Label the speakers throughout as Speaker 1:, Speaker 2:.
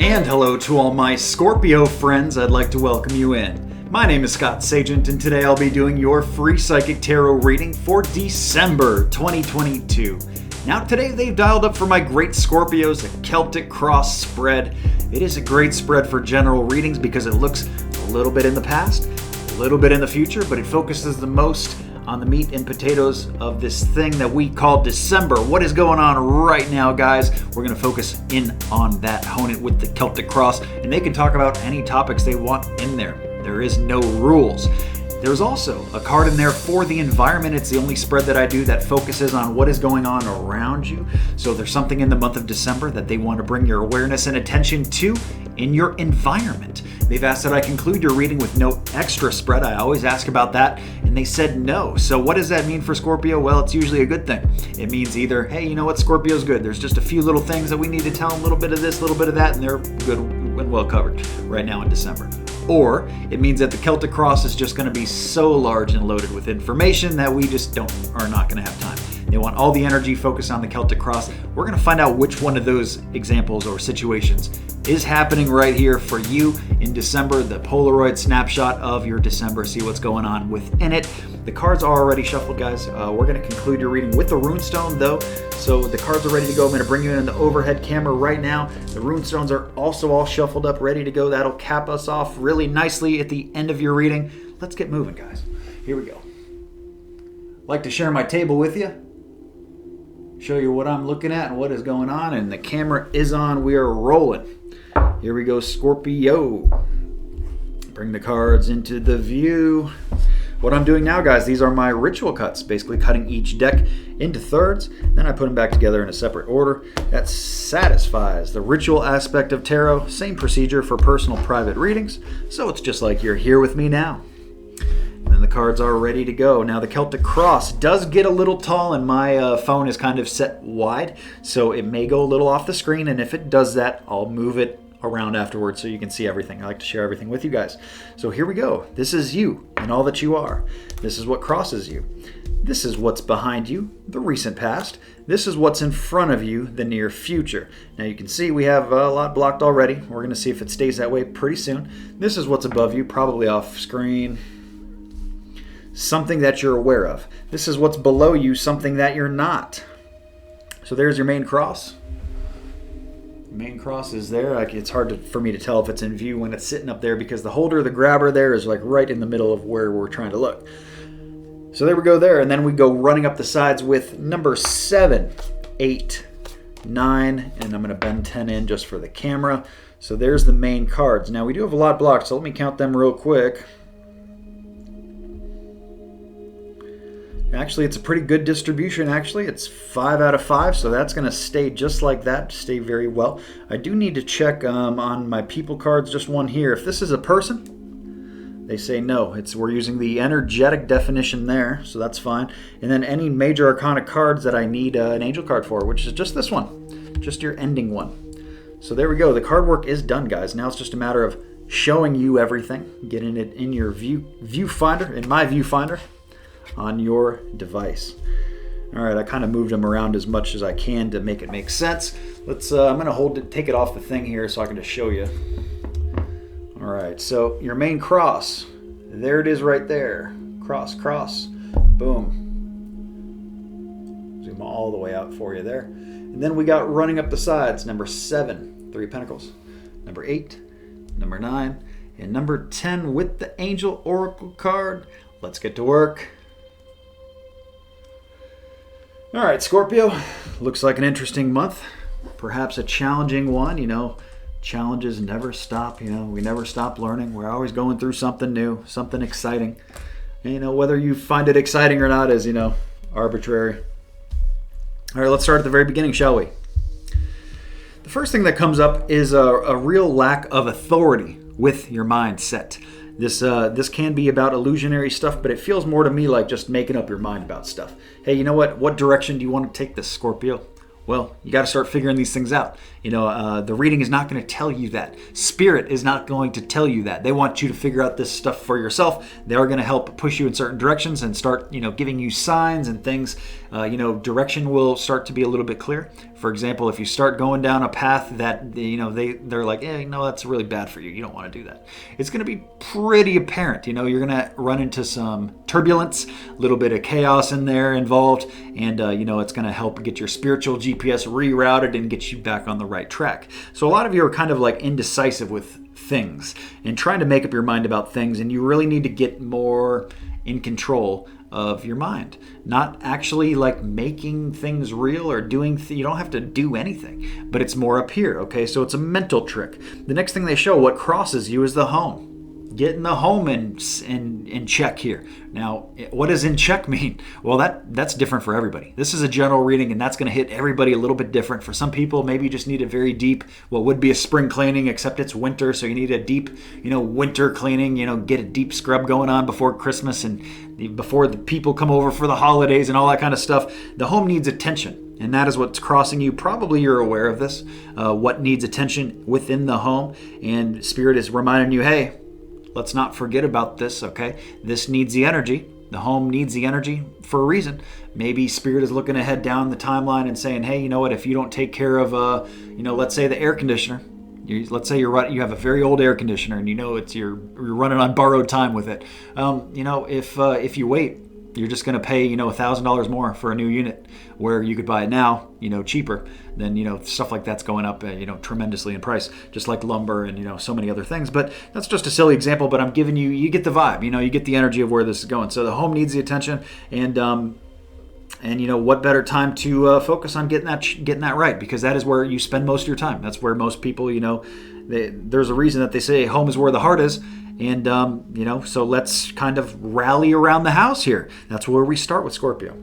Speaker 1: And hello to all my Scorpio friends, I'd like to welcome you in. My name is Scott Sagent, and today I'll be doing your free psychic tarot reading for December 2022. Now today they've dialed up for my great Scorpios a Celtic cross spread. It is a great spread for general readings because it looks a little bit in the past, a little bit in the future, but it focuses the most on the meat and potatoes of this thing that we call December. What is going on right now, guys? We're going to focus in on that, hone it with the Celtic cross, and they can talk about any topics they want in there. There is no rules. There's also a card in there for the environment. It's the only spread that I do that focuses on what is going on around you. So there's something in the month of December that they want to bring your awareness and attention to in your environment. They've asked that I conclude your reading with no extra spread. I always ask about that, and they said no. So what does that mean for Scorpio? Well, it's usually a good thing. It means either, hey, you know what, Scorpio's good. There's just a few little things that we need to tell them, a little bit of this, a little bit of that, and they're good and well covered right now in December. Or it means that the Celtic cross is just going to be so large and loaded with information that we just are not going to have time. They want all the energy focused on the Celtic cross. We're going to find out which one of those examples or situations is happening right here for you in December. The Polaroid snapshot of your December. See what's going on within it. The cards are already shuffled, guys. We're going to conclude your reading with the runestone, though. So the cards are ready to go. I'm going to bring you in the overhead camera right now. The runestones are also all shuffled up, ready to go. That'll cap us off really nicely at the end of your reading. Let's get moving, guys. Here we go. I'd like to share my table with you. Show you what I'm looking at and what is going on. And the camera is on. We are rolling. Here we go, Scorpio. Bring the cards into the view. What I'm doing now, guys, these are my ritual cuts, basically cutting each deck into thirds. Then I put them back together in a separate order. That satisfies the ritual aspect of tarot. Same procedure for personal private readings. So it's just like you're here with me now. And then the cards are ready to go. Now the Celtic cross does get a little tall, and my phone is kind of set wide, so it may go a little off the screen, and if it does that, I'll move it around afterwards so you can see everything. I like to share everything with you guys. So here we go. This is you and all that you are. This is what crosses you. This is what's behind you, the recent past. This is what's in front of you, the near future. Now you can see we have a lot blocked already. We're going to see if it stays that way pretty soon. This is what's above you, probably off screen. Something that you're aware of. This is what's below you, something that you're not. So there's your main cross. The main cross is there. It's hard for me to tell if it's in view when it's sitting up there because the holder, the grabber there is like right in the middle of where we're trying to look. So there we go there. And then we go running up the sides with number 7, 8, 9, and I'm going to bend 10 in just for the camera. So there's the main cards. Now we do have a lot blocked, so let me count them real quick. Actually, it's a pretty good distribution, actually. It's 5 out of 5, so that's going to stay just like that, stay very well. I do need to check on my people cards, just one here. If this is a person, they say no. We're using the energetic definition there, so that's fine. And then any major arcana cards that I need an angel card for, which is just this one, just your ending one. So there we go. The card work is done, guys. Now it's just a matter of showing you everything, getting it in your viewfinder, in my viewfinder, on your device. All right, I kind of moved them around as much as I can to make it make sense. Let's. I'm going to take it off the thing here so I can just show you. All right, so your main cross, there it is right there. Cross, cross, boom. Zoom all the way out for you there. And then we got running up the sides, number 7, 3 pentacles, number 8, number 9, and number 10 with the angel oracle card. Let's get to work. All right, Scorpio, looks like an interesting month, perhaps a challenging one. You know, challenges never stop. You know, we never stop learning. We're always going through something new, something exciting. And, you know, whether you find it exciting or not is, you know, arbitrary. All right, let's start at the very beginning, shall we? The first thing that comes up is a real lack of authority with your mindset. This can be about illusionary stuff, but it feels more to me like just making up your mind about stuff. Hey, you know what? What direction do you want to take this, Scorpio? Well, you got to start figuring these things out. You know, the reading is not going to tell you that. Spirit is not going to tell you that. They want you to figure out this stuff for yourself. They are going to help push you in certain directions and start, you know, giving you signs and things. You know, direction will start to be a little bit clear For example, if you start going down a path that they're like, no, that's really bad for you. You don't want to do that. It's going to be pretty apparent. You're going to run into some turbulence, a little bit of chaos in there involved, and it's going to help get your spiritual GPS rerouted and get you back on the right track. So a lot of you are kind of like indecisive with things and trying to make up your mind about things, and you really need to get more in control of your mind, not actually like making things real or doing you don't have to do anything, but it's more up here. Okay, so it's a mental trick. The next thing they show, what crosses you is the home. Getting the home in check here. Now, what does in check mean? Well, that's different for everybody. This is a general reading, and that's going to hit everybody a little bit different. For some people, maybe you just need a very deep, what would be a spring cleaning, except it's winter, so you need a deep, winter cleaning. Get a deep scrub going on before Christmas and before the people come over for the holidays and all that kind of stuff. The home needs attention, and that is what's crossing you. Probably you're aware of this, what needs attention within the home, and Spirit is reminding you, hey, let's not forget about this, okay? This needs the energy. The home needs the energy for a reason. Maybe Spirit is looking ahead down the timeline and saying, hey, you know what? If you don't take care of, let's say the air conditioner. Let's say you have a very old air conditioner and you're running on borrowed time with it. If you wait, you're just going to pay $1,000 more for a new unit, where you could buy it now cheaper. Then stuff like that's going up tremendously in price, just like lumber and so many other things. But that's just a silly example, but I'm giving you get the vibe, you get the energy of where this is going. So the home needs the attention, and what better time to focus on getting that right, because that is where you spend most of your time. That's where most people there's a reason that they say home is where the heart is. And, so let's kind of rally around the house here. That's where we start with Scorpio.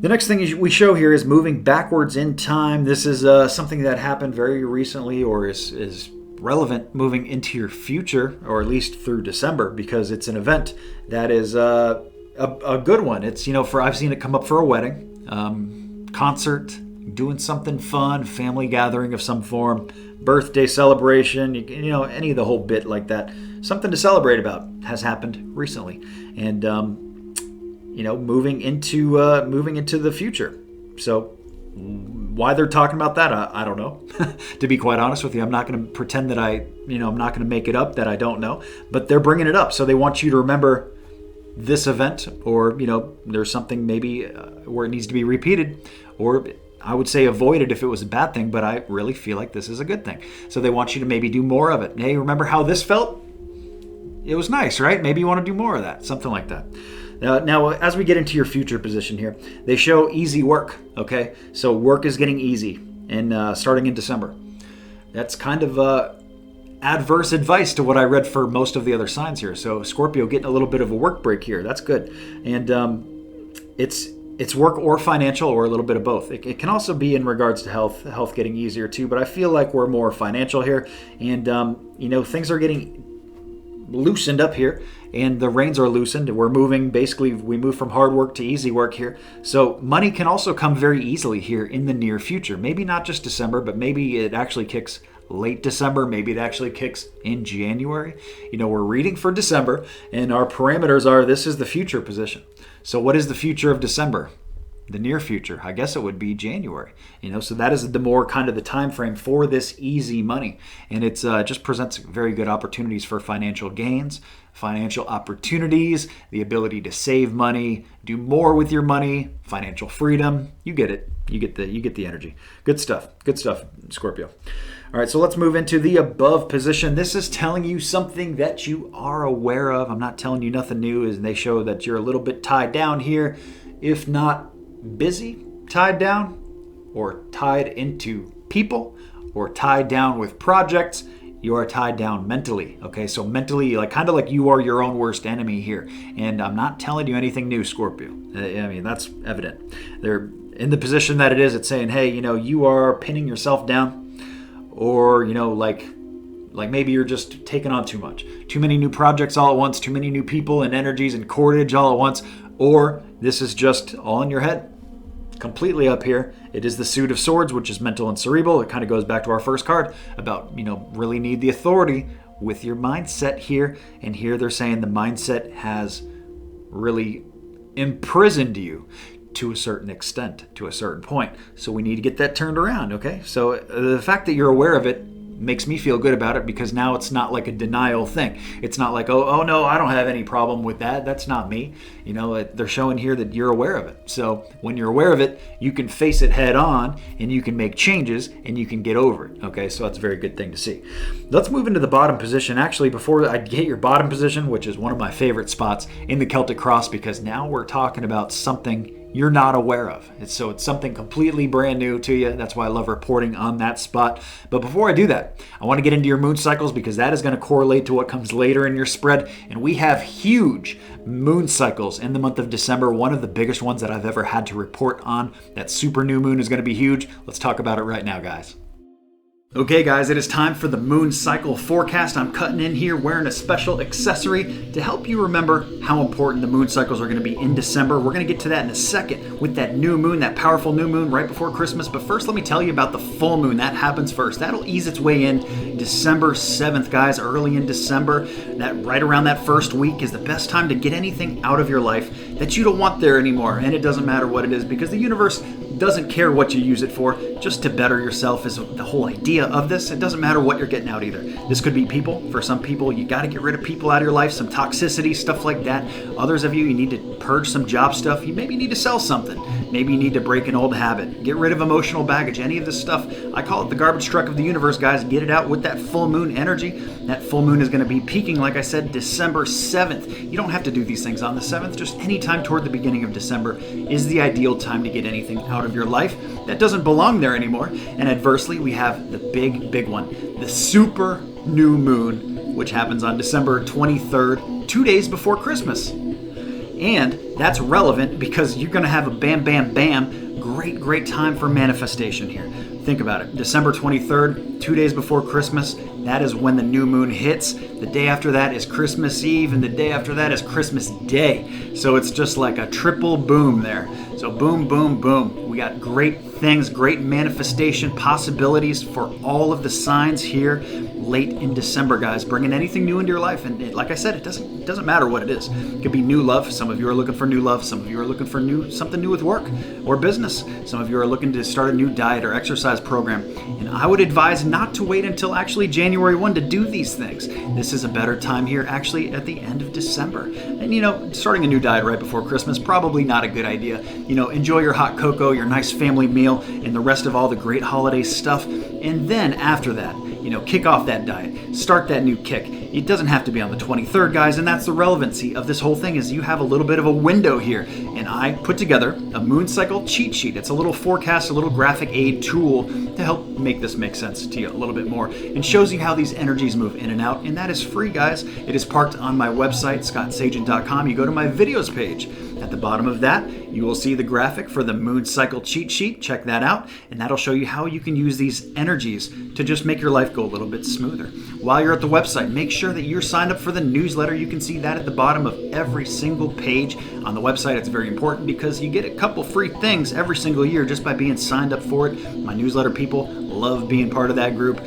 Speaker 1: The next thing we show here is moving backwards in time. This is something that happened very recently, or is relevant moving into your future, or at least through December, because it's an event that is a good one. It's, I've seen it come up for a wedding, concert, doing something fun, family gathering of some form, birthday celebration, any of the whole bit like that. Something to celebrate about has happened recently, and moving into the future. So why they're talking about that, I don't know. To be quite honest with you, I'm not going to pretend that I'm not going to make it up that I don't know. But they're bringing it up, so they want you to remember this event, or there's something maybe where it needs to be repeated, or I would say avoid it if it was a bad thing, but I really feel like this is a good thing. So they want you to maybe do more of it. Hey, remember how this felt? It was nice, right? Maybe you want to do more of that, something like that. Now, as we get into your future position here, they show easy work, okay? So work is getting easy, and starting in December. That's kind of adverse advice to what I read for most of the other signs here. So Scorpio getting a little bit of a work break here. That's good. And it's work or financial, or a little bit of both. It can also be in regards to health getting easier too, but I feel like we're more financial here, and things are getting loosened up here, and the reins are loosened. We're moving, basically we move from hard work to easy work here. So money can also come very easily here in the near future. Maybe not just December, but maybe it actually kicks late December. Maybe it actually kicks in January. We're reading for December, and our parameters are, this is the future position. So what is the future of December? The near future, I guess it would be January. So that is the more kind of the time frame for this easy money, and it's just presents very good opportunities for financial gains, financial opportunities, the ability to save money, do more with your money, financial freedom. You get it. You get the energy. Good stuff, Scorpio. All right, so let's move into the above position. This is telling you something that you are aware of. I'm not telling you nothing new, and they show that you're a little bit tied down here, if not busy, tied down, or tied into people, or tied down with projects. You are tied down mentally. Okay, so mentally, kind of like you are your own worst enemy here. And I'm not telling you anything new, Scorpio. That's evident. They're in the position that it is. It's saying, hey, you are pinning yourself down. Or, like maybe you're just taking on too much. Too many new projects all at once, too many new people and energies and cordage all at once. Or this is just all in your head, completely up here. It is the suit of swords, which is mental and cerebral. It kind of goes back to our first card about, really need the authority with your mindset here. And here they're saying the mindset has really imprisoned you to a certain extent, to a certain point. So we need to get that turned around, okay? So the fact that you're aware of it makes me feel good about it, because now it's not like a denial thing. It's not like, oh no, I don't have any problem with that. That's not me. They're showing here that you're aware of it. So when you're aware of it, you can face it head on, and you can make changes, and you can get over it. Okay, so that's a very good thing to see. Let's move into the bottom position. Actually, before I get your bottom position, which is one of my favorite spots in the Celtic cross, because now we're talking about something you're not aware of. It's something completely brand new to you. That's why I love reporting on that spot. But before I do that, I want to get into your moon cycles, because that is going to correlate to what comes later in your spread. And we have huge moon cycles in the month of December, one of the biggest ones that I've ever had to report on. That super new moon is going to be huge. Let's talk about it right now, guys. Okay guys, it is time for the moon cycle forecast. I'm cutting in here wearing a special accessory to help you remember how important the moon cycles are going to be in December. We're going to get to that in a second with that new moon, that powerful new moon right before Christmas. But first, let me tell you about the full moon. That happens first. That'll ease its way in December 7th, guys, early in December. That right around that first week is the best time to get anything out of your life that you don't want there anymore. And it doesn't matter what it is, because the universe doesn't care what you use it for. Just to better yourself is the whole idea of this. It doesn't matter what you're getting out either. This could be people. For some people, you got to get rid of people out of your life, some toxicity, stuff like that. Others of you, you need to purge some job stuff. You maybe need to sell something. Maybe you need to break an old habit. Get rid of emotional baggage. Any of this stuff, I call it the garbage truck of the universe, guys. Get it out with that full moon energy. That full moon is going to be peaking, like I said, December 7th. You don't have to do these things on the 7th. Just any time toward the beginning of December is the ideal time to get anything out of your life that doesn't belong there anymore. And adversely, we have the big one, the super new moon, which happens on December 23rd, 2 days before Christmas. And that's relevant because you're going to have a bam, great time for manifestation here. Think about it. December 23rd, 2 days before Christmas, that is when the new moon hits. The day after that is Christmas Eve, and the day after that is Christmas Day. So it's just like a triple boom there. So boom. We got great things, great manifestation possibilities for all of the signs here late in December, guys. Bringing anything new into your life. And like I said, it doesn't matter what it is. It could be new love. Some of you are looking for new love. Some of you are looking for something new with work or business. Some of you are looking to start a new diet or exercise program. And I would advise not to wait until actually January 1 to do these things. This is a better time here actually at the end of December. And starting a new diet right before Christmas, probably not a good idea. Enjoy your hot cocoa, your nice family meal, and the rest of all the great holiday stuff. And then after that, kick off that diet. Start that new kick. It doesn't have to be on the 23rd, guys, and that's the relevancy of this whole thing is you have a little bit of a window here. And I put together a moon cycle cheat sheet. It's a little forecast, a little graphic aid tool to help make this make sense to you a little bit more and shows you how these energies move in and out. And that is free, guys. It is parked on my website, scottsagent.com. You go to my videos page. At the bottom of that, you will see the graphic for the moon cycle cheat sheet. Check that out, and that'll show you how you can use these energies to just make your life go a little bit smoother. While you're at the website, make sure that you're signed up for the newsletter. You can see that at the bottom of every single page on the website. It's very important because you get a couple free things every single year just by being signed up for it. My newsletter people love being part of that group.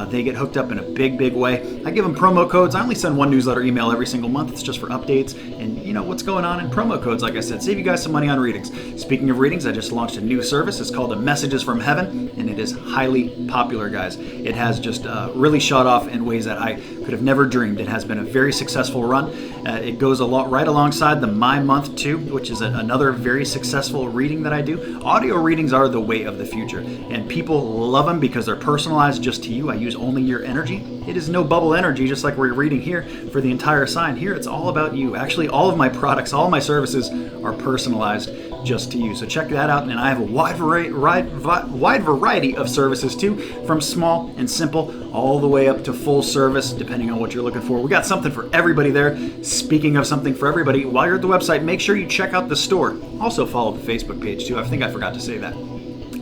Speaker 1: They get hooked up in a big way. I give them promo codes. I only send one newsletter email every single month. It's just for updates and what's going on in promo codes. Like I said, save you guys some money on readings. Speaking of readings, I just launched a new service. It's called Messages from Heaven, and it is highly popular, guys. It has just really shot off in ways that I could have never dreamed. It has been a very successful run. It goes right alongside the My Month 2, which is another very successful reading that I do. Audio readings are the way of the future, and people love them because they're personalized just to you. I use only your energy. It is no bubble energy, just like we're reading here for the entire sign. Here, it's all about you. Actually, all of my products, all my services are personalized just to you. So check that out. And I have a wide variety of services too, from small and simple all the way up to full service, depending on what you're looking for. We got something for everybody there. Speaking of something for everybody, while you're at the website, make sure you check out the store. Also follow the Facebook page too. I think I forgot to say that.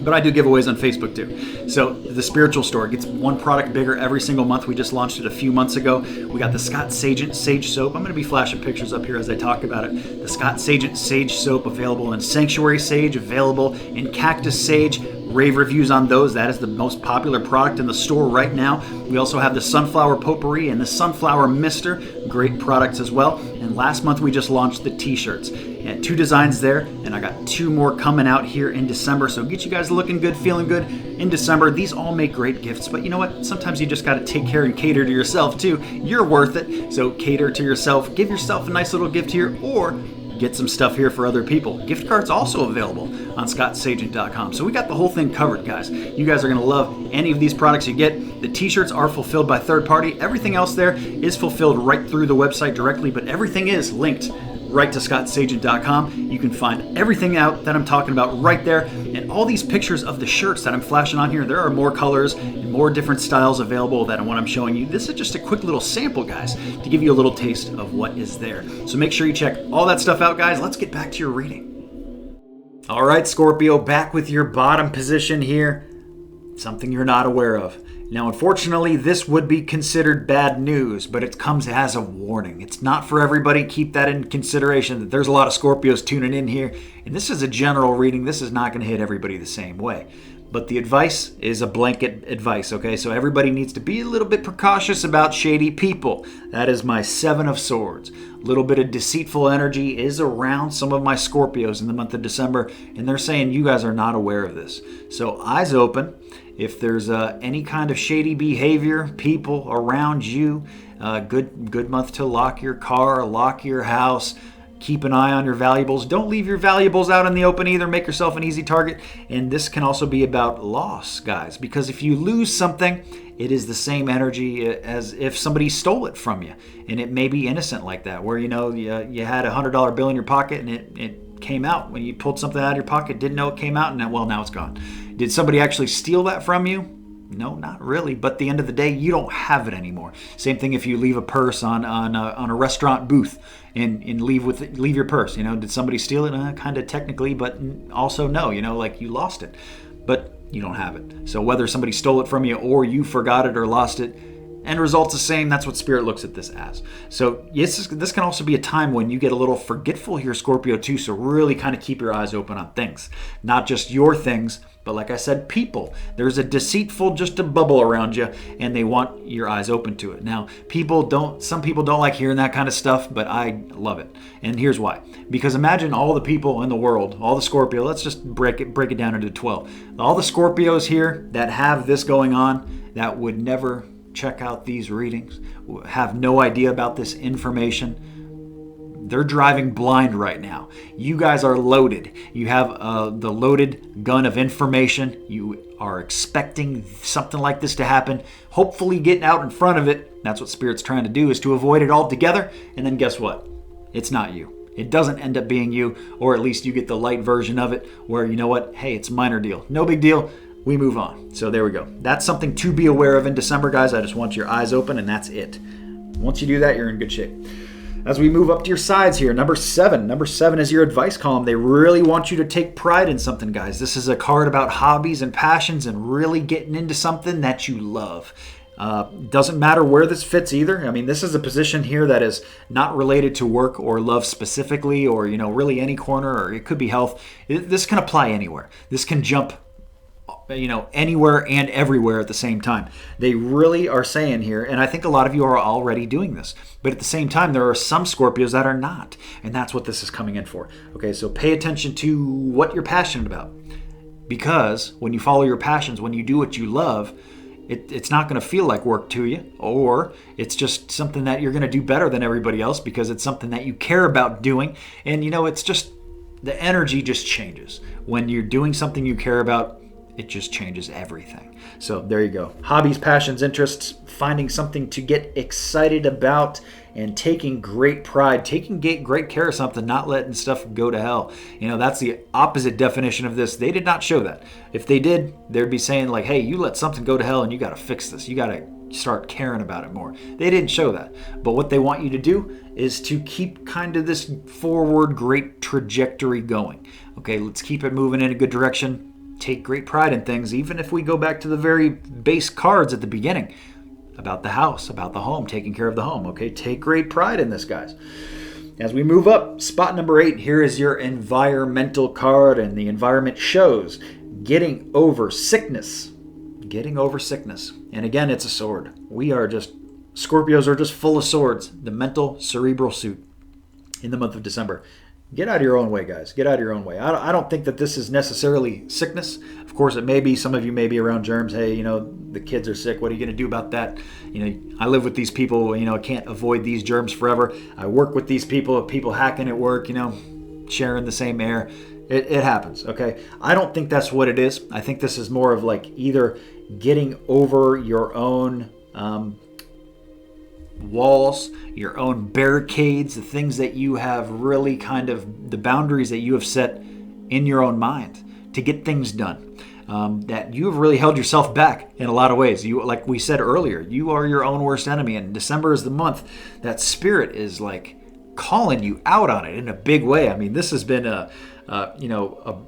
Speaker 1: But I do giveaways on Facebook too. So the spiritual store gets one product bigger every single month. We just launched it a few months ago. We got the Scott Sagent Sage Soap. I'm going to be flashing pictures up here as I talk about it. The Scott Sagent Sage Soap available in Sanctuary Sage, available in Cactus Sage. Rave reviews on those. That is the most popular product in the store right now. We also have the Sunflower Potpourri and the Sunflower Mister. Great products as well. And last month we just launched the t-shirts. And 2 designs there, and I got 2 more coming out here in December. So get you guys looking good, feeling good in December. These all make great gifts, but you know what? Sometimes you just got to take care and cater to yourself too. You're worth it. So cater to yourself. Give yourself a nice little gift here, or get some stuff here for other people. Gift cards also available on scottsagent.com. So we got the whole thing covered, guys. You guys are going to love any of these products you get. The t-shirts are fulfilled by third party. Everything else there is fulfilled right through the website directly, but everything is linked right to scottsagent.com. You can find everything out that I'm talking about right there. And all these pictures of the shirts that I'm flashing on here, there are more colors and more different styles available than what I'm showing you. This is just a quick little sample, guys, to give you a little taste of what is there. So make sure you check all that stuff out, guys. Let's get back to your reading. All right, Scorpio, back with your bottom position here. Something you're not aware of. Now, unfortunately, this would be considered bad news, but it comes as a warning. It's not for everybody. Keep that in consideration that there's a lot of Scorpios tuning in here, and this is a general reading. This is not going to hit everybody the same way. But the advice is a blanket advice, okay? So everybody needs to be a little bit precautious about shady people. That is my 7 of Swords. A little bit of deceitful energy is around some of my Scorpios in the month of December, and they're saying you guys are not aware of this. So eyes open. If there's any kind of shady behavior, people around you, good month to lock your car, lock your house, keep an eye on your valuables. Don't leave your valuables out in the open either. Make yourself an easy target. And this can also be about loss, guys, because if you lose something, it is the same energy as if somebody stole it from you. And it may be innocent like that, where you had a $100 bill in your pocket and it came out. When you pulled something out of your pocket, didn't know it came out, and now it's gone. Did somebody actually steal that from you? No, not really. But at the end of the day, you don't have it anymore. Same thing if you leave a purse on a restaurant booth and leave your purse. Did somebody steal it? Kind of technically, but also no. Like you lost it, but you don't have it. So whether somebody stole it from you or you forgot it or lost it, end result's the same. That's what Spirit looks at this as. So yes, this can also be a time when you get a little forgetful here, Scorpio, too. So really kind of keep your eyes open on things. Not just your things, but like I said, people. There's a deceitful, just a bubble around you, and they want your eyes open to it. Now, some people don't like hearing that kind of stuff, but I love it. And here's why. Because imagine all the people in the world, all the Scorpio, let's just break it down into 12. All the Scorpios here that have this going on, that would never check out these readings, have no idea about this information. They're driving blind right now. You guys are loaded. You have the loaded gun of information. You are expecting something like this to happen. Hopefully getting out in front of it. That's what Spirit's trying to do, is to avoid it altogether. And then guess what? It's not you. It doesn't end up being you, or at least you get the light version of it where, you know what? Hey, it's a minor deal. No big deal. We move on. So there we go. That's something to be aware of in December, guys. I just want your eyes open, and that's it. Once you do that, you're in good shape. As we move up to your sides here, number 7. Number 7 is your advice column. They really want you to take pride in something, guys. This is a card about hobbies and passions and really getting into something that you love. Doesn't matter where this fits either. I mean, this is a position here that is not related to work or love specifically, or, really any corner, or it could be health. This can apply anywhere. This can jump anywhere and everywhere at the same time. They really are saying here, and I think a lot of you are already doing this, but at the same time, there are some Scorpios that are not, and that's what this is coming in for. Okay, so pay attention to what you're passionate about, because when you follow your passions, when you do what you love, it's not going to feel like work to you, or it's just something that you're going to do better than everybody else because it's something that you care about doing, and it's just, the energy just changes. When you're doing something you care about, it just changes everything. So there you go. Hobbies, passions, interests, finding something to get excited about, and taking great pride, taking great care of something, not letting stuff go to hell. That's the opposite definition of this. They did not show that. If they did, they'd be saying like, hey, you let something go to hell and you got to fix this. You got to start caring about it more. They didn't show that. But what they want you to do is to keep kind of this forward great trajectory going. Okay, let's keep it moving in a good direction. Take great pride in things, even if we go back to the very base cards at the beginning about the house, about the home, taking care of the home. Okay, take great pride in this, guys. As we move up, spot number 8, here is your environmental card, and the environment shows. getting over sickness. Getting over sickness. And again, it's a sword. Scorpios are just full of swords. The mental cerebral suit in the month of December. Get out of your own way, guys. Get out of your own way. I don't think that this is necessarily sickness. Of course, it may be. Some of you may be around germs. Hey, the kids are sick. What are you going to do about that? I live with these people. I can't avoid these germs forever. I work with these people hacking at work, sharing the same air. It happens, okay? I don't think that's what it is. I think this is more of like either getting over your own walls, your own barricades, the things that you have really the boundaries that you have set in your own mind to get things done. That you've really held yourself back in a lot of ways. Like we said earlier, you are your own worst enemy, and December is the month that spirit is like calling you out on it in a big way. I mean, this has been a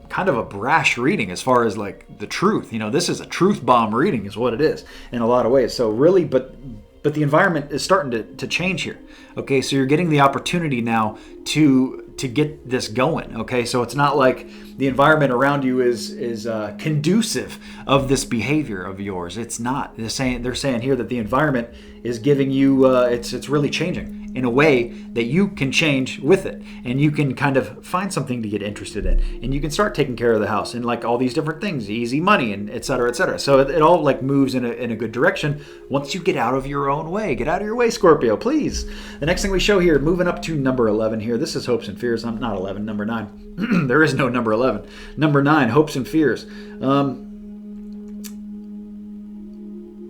Speaker 1: kind of a brash reading as far as like the truth. This is a truth bomb reading is what it is in a lot of ways. So really, but the environment is starting to change here. Okay, so you're getting the opportunity now to get this going. Okay, so it's not like the environment around you is conducive of this behavior of yours. It's not. They're saying here that the environment is giving you it's really changing in a way that you can change with it, and you can kind of find something to get interested in, and you can start taking care of the house and like all these different things, easy money, and et cetera, et cetera. So it all like moves in a good direction once you get out of your own way. Get out of your way, Scorpio, please. The next thing we show here, moving up to number 11 here. This is hopes and fears. I'm not 11, number 9. There is no number 11. Number 9, hopes and fears.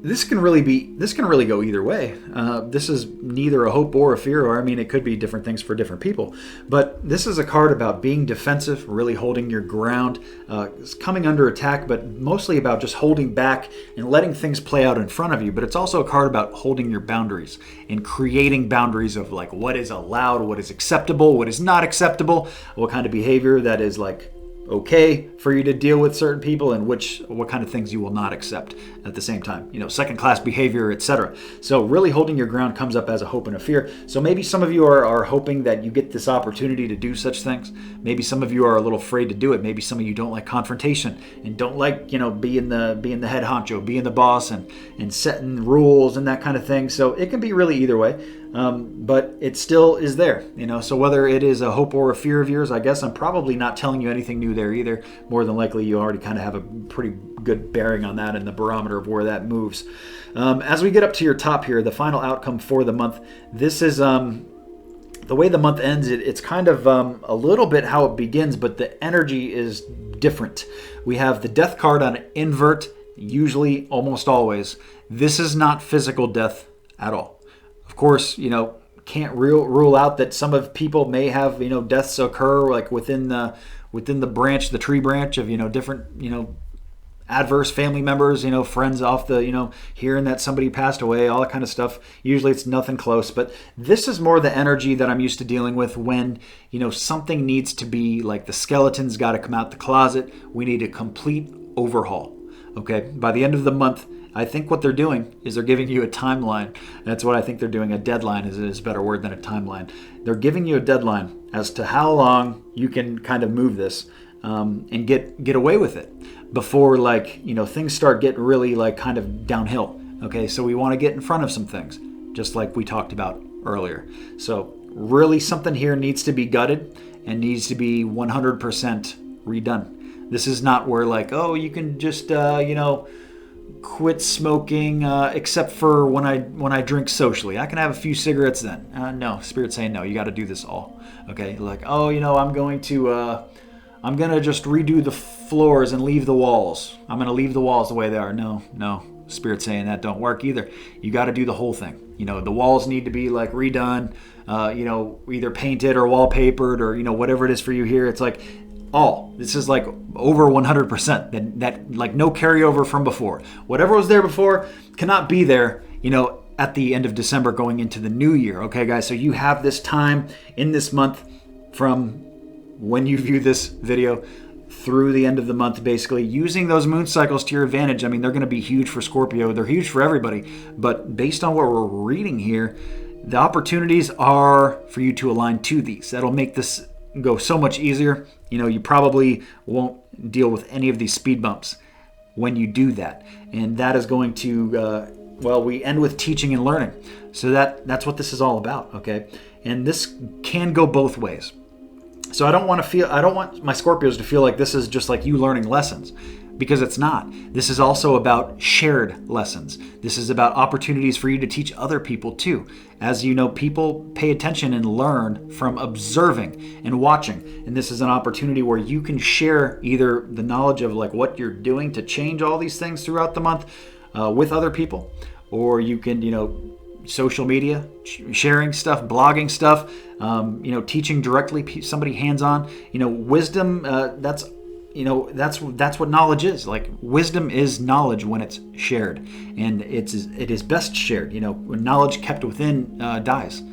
Speaker 1: This can really go either way. This is neither a hope or a fear, or it could be different things for different people. But this is a card about being defensive, really holding your ground, coming under attack, but mostly about just holding back and letting things play out in front of you. But it's also a card about holding your boundaries and creating boundaries of like what is allowed, what is acceptable, what is not acceptable, what kind of behavior that is like okay for you to deal with certain people, and what kind of things you will not accept at the same time. Second class behavior, etc. So really holding your ground comes up as a hope and a fear. So maybe some of you are hoping that you get this opportunity to do such things. Maybe some of you are a little afraid to do it. Maybe some of you don't like confrontation and don't like being the head honcho, being the boss, and setting rules and that kind of thing. So it can be really either way. But it still is there, so whether it is a hope or a fear of yours, I guess I'm probably not telling you anything new there either. More than likely you already kind of have a pretty good bearing on that and the barometer of where that moves. As we get up to your top here, the final outcome for the month, this is the way the month ends. It's kind of a little bit how it begins, but the energy is different. We have the death card on invert, usually, almost always. This is not physical death at all. Of course, can't rule out that some of people may have, deaths occur like within the tree branch of, different, adverse family members, friends off the, hearing that somebody passed away, all that kind of stuff. Usually it's nothing close, but this is more the energy that I'm used to dealing with when, something needs to be like the skeleton's got to come out the closet. We need a complete overhaul. Okay. By the end of the month, I think what they're doing is they're giving you a timeline. That's what I think they're doing. A deadline is a better word than a timeline. They're giving you a deadline as to how long you can kind of move this and get away with it before things start getting really kind of downhill. Okay, so we want to get in front of some things, just like we talked about earlier. So really something here needs to be gutted and needs to be 100% redone. This is not where you can just, quit smoking except for when I drink socially. I can have a few cigarettes then. No, Spirit's saying no, you got to do this all. Okay, I'm going to just redo the floors and leave the walls. I'm going to leave the walls the way they are. No, Spirit's saying that don't work either. You got to do the whole thing. The walls need to be redone, either painted or wallpapered or whatever it is for you here. It's this is over 100%. That no carryover from before. Whatever was there before cannot be there, at the end of December going into the new year. Okay, guys, so you have this time in this month from when you view this video through the end of the month, basically using those moon cycles to your advantage. They're going to be huge for Scorpio. They're huge for everybody. But based on what we're reading here, the opportunities are for you to align to these. That'll make this go so much easier. You probably won't deal with any of these speed bumps when you do that. And that is going to, we end with teaching and learning. So that's what this is all about, okay? And this can go both ways. So I don't want my Scorpios to feel like this is just like you learning lessons, because it's not. This is also about shared lessons. This is about opportunities for you to teach other people too. As you know, people pay attention and learn from observing and watching. And this is an opportunity where you can share either the knowledge of like what you're doing to change all these things throughout the month with other people, or you can, social media, sharing stuff, blogging stuff, teaching directly somebody hands-on, wisdom, that's what knowledge is. Like, wisdom is knowledge when it's shared, and it is best shared. When knowledge kept within dies.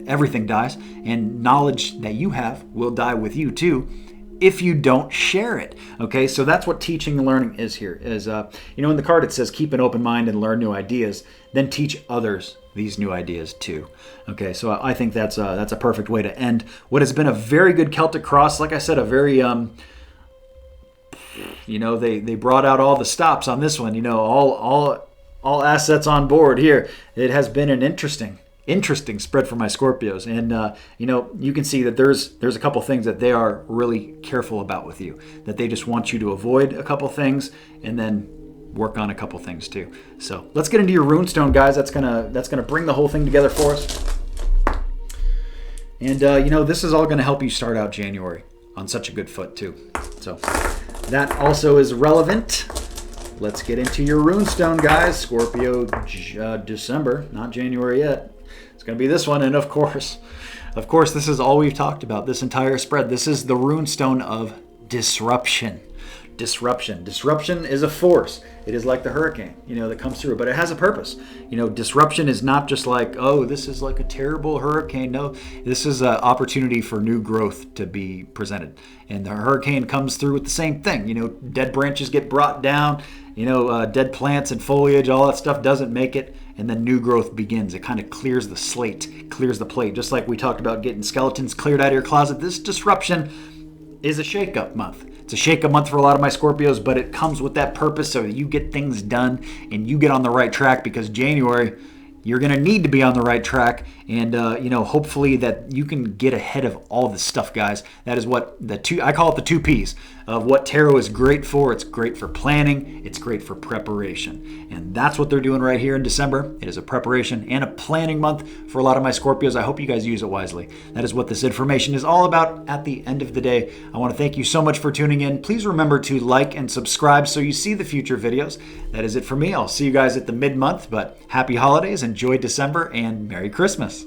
Speaker 1: Everything dies, and knowledge that you have will die with you too if you don't share it. Okay, so that's what teaching and learning is here. Is in the card it says keep an open mind and learn new ideas, then teach others these new ideas too. Okay, so I think that's a perfect way to end what has been a very good Celtic cross. Like I said, a very they brought out all the stops on this one. All assets on board here. It has been an interesting spread for my Scorpios, and you can see that there's a couple things that they are really careful about with you, that they just want you to avoid a couple things and then work on a couple things too. So let's get into your runestone, guys. That's gonna bring the whole thing together for us. And this is all gonna help you start out January on such a good foot too. So that also is relevant. Let's get into your runestone, guys. Scorpio, December, not January yet. It's going to be this one, and of course, this is all we've talked about this entire spread. This is the runestone of disruption. Disruption is a force. It is like the hurricane, that comes through, but it has a purpose. Disruption is not just like, oh, this is like a terrible hurricane. No, this is an opportunity for new growth to be presented. And the hurricane comes through with the same thing. Dead branches get brought down, dead plants and foliage, all that stuff doesn't make it. And then new growth begins. It kind of clears the slate, clears the plate. Just like we talked about getting skeletons cleared out of your closet, this disruption is a shake-up month. It's a shake-up month for a lot of my Scorpios, but it comes with that purpose so that you get things done and you get on the right track, because January, you're going to need to be on the right track, and hopefully that you can get ahead of all this stuff, guys. That is what I call it the 2 P's of what tarot is great for. It's great for planning, it's great for preparation, and that's what they're doing right here in December. It is a preparation and a planning month for a lot of my Scorpios. I hope you guys use it wisely. That is what this information is all about at the end of the day. I want to thank you so much for tuning in. Please remember to like and subscribe so you see the future videos. That is it for me. I'll see you guys at the mid-month, but happy holidays, enjoy December, and Merry Christmas.